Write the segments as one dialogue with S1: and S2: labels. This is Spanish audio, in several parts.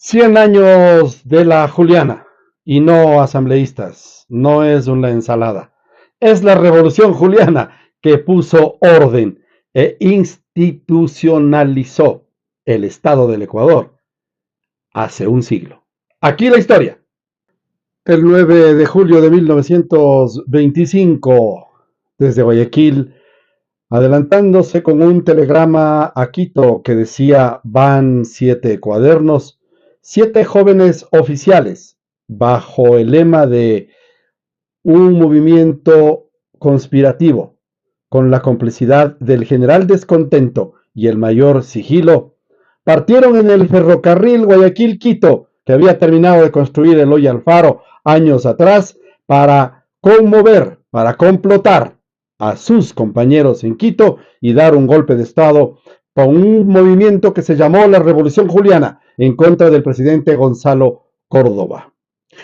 S1: 100 años de la Juliana, y no asambleístas, no es una ensalada. Es la revolución juliana que puso orden e institucionalizó el Estado del Ecuador hace un siglo. Aquí la historia. El 9 de julio de 1925, desde Guayaquil, adelantándose con un telegrama a Quito que decía: van 7 cuadernos, 7 jóvenes oficiales, bajo el lema de un movimiento conspirativo, con la complicidad del general Descontento y el mayor Sigilo, partieron en el ferrocarril Guayaquil-Quito, que había terminado de construir Eloy Alfaro años atrás, para conmover, para complotar a sus compañeros en Quito y dar un golpe de Estado con un movimiento que se llamó la Revolución Juliana en contra del presidente Gonzalo Córdoba.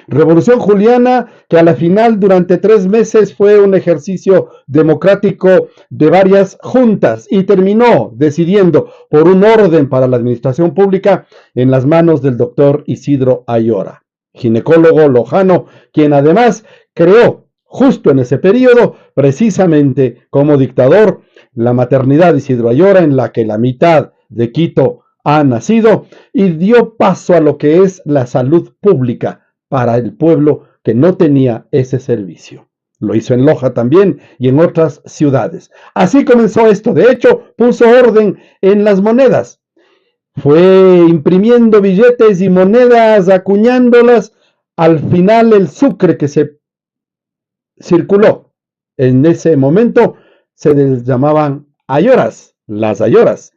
S1: Revolución Juliana que a la final durante 3 meses fue un ejercicio democrático de varias juntas y terminó decidiendo por un orden para la administración pública en las manos del doctor Isidro Ayora, ginecólogo lojano, quien además creó justo en ese periodo, precisamente como dictador, la maternidad Isidro Ayora, en la que la mitad de Quito ha nacido, y dio paso a lo que es la salud pública para el pueblo que no tenía ese servicio. Lo hizo en Loja también y en otras ciudades. Así comenzó esto. De hecho, puso orden en las monedas. Fue imprimiendo billetes y monedas, acuñándolas. Al final, el sucre que se circuló en ese momento se les llamaban ayoras, las ayoras.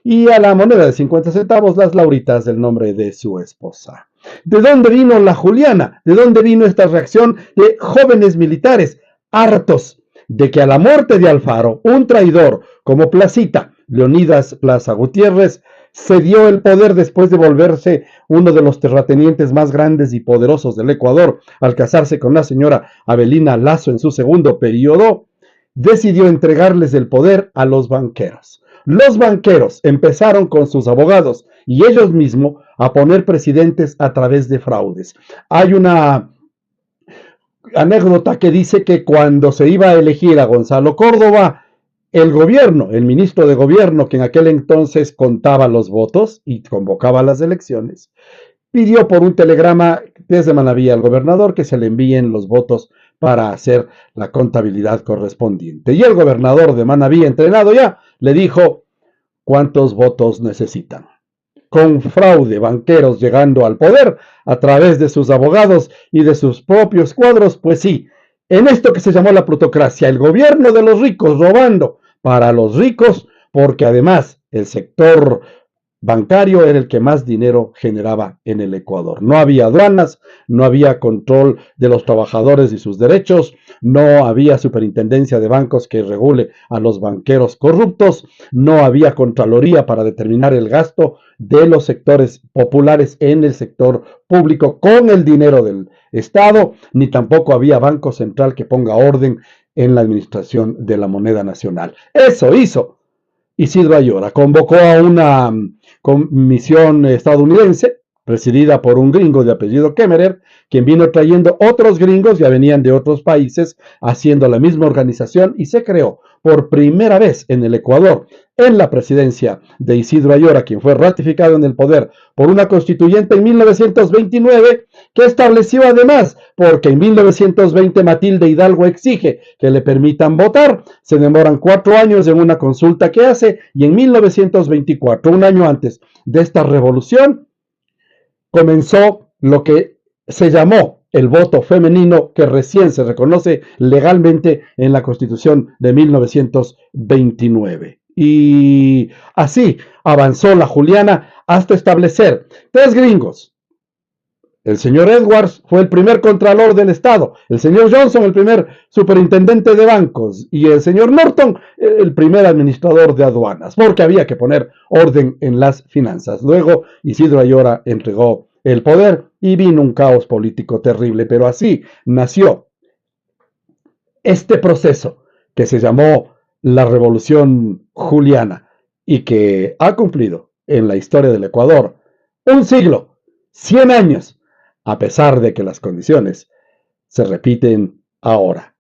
S1: Y a la moneda de 50 centavos, las lauritas, del nombre de su esposa. ¿De dónde vino la Juliana? ¿De dónde vino esta reacción de jóvenes militares hartos de que a la muerte de Alfaro, un traidor como Placita, Leonidas Plaza Gutiérrez, cedió el poder después de volverse uno de los terratenientes más grandes y poderosos del Ecuador al casarse con la señora Avelina Lazo en su segundo periodo? Decidió entregarles el poder a los banqueros. Los banqueros empezaron con sus abogados y ellos mismos a poner presidentes a través de fraudes. Hay una anécdota que dice que cuando se iba a elegir a Gonzalo Córdoba, el gobierno, el ministro de gobierno, que en aquel entonces contaba los votos y convocaba las elecciones, pidió por un telegrama desde Manabí al gobernador que se le envíen los votos para hacer la contabilidad correspondiente. Y el gobernador de Manabí, entrenado ya, le dijo: ¿cuántos votos necesitan? Con fraude, banqueros llegando al poder a través de sus abogados y de sus propios cuadros, pues sí, en esto que se llamó la plutocracia, el gobierno de los ricos robando para los ricos, porque además el sector bancario era el que más dinero generaba en el Ecuador. No había aduanas, no había control de los trabajadores y sus derechos, no había superintendencia de bancos que regule a los banqueros corruptos, no había contraloría para determinar el gasto de los sectores populares en el sector público con el dinero del Estado, ni tampoco había banco central que ponga orden en la administración de la moneda nacional. Eso hizo Isidro Ayora. Convocó a una comisión estadounidense presidida por un gringo de apellido Kemmerer, quien vino trayendo otros gringos, ya venían de otros países, haciendo la misma organización, y se creó por primera vez en el Ecuador, en la presidencia de Isidro Ayora, quien fue ratificado en el poder por una constituyente en 1929, que estableció además, porque en 1920 Matilde Hidalgo exige que le permitan votar, se demoran 4 años en una consulta que hace, y en 1924, un año antes de esta revolución, comenzó lo que se llamó el voto femenino, que recién se reconoce legalmente en la Constitución de 1929. Y así avanzó la Juliana hasta establecer 3 gringos. El señor Edwards fue el primer contralor del Estado, el señor Johnson el primer superintendente de bancos y el señor Norton el primer administrador de aduanas, porque había que poner orden en las finanzas. Luego Isidro Ayora entregó el poder y vino un caos político terrible, pero así nació este proceso que se llamó la Revolución Juliana y que ha cumplido en la historia del Ecuador un siglo 100 años, a pesar de que las condiciones se repiten ahora.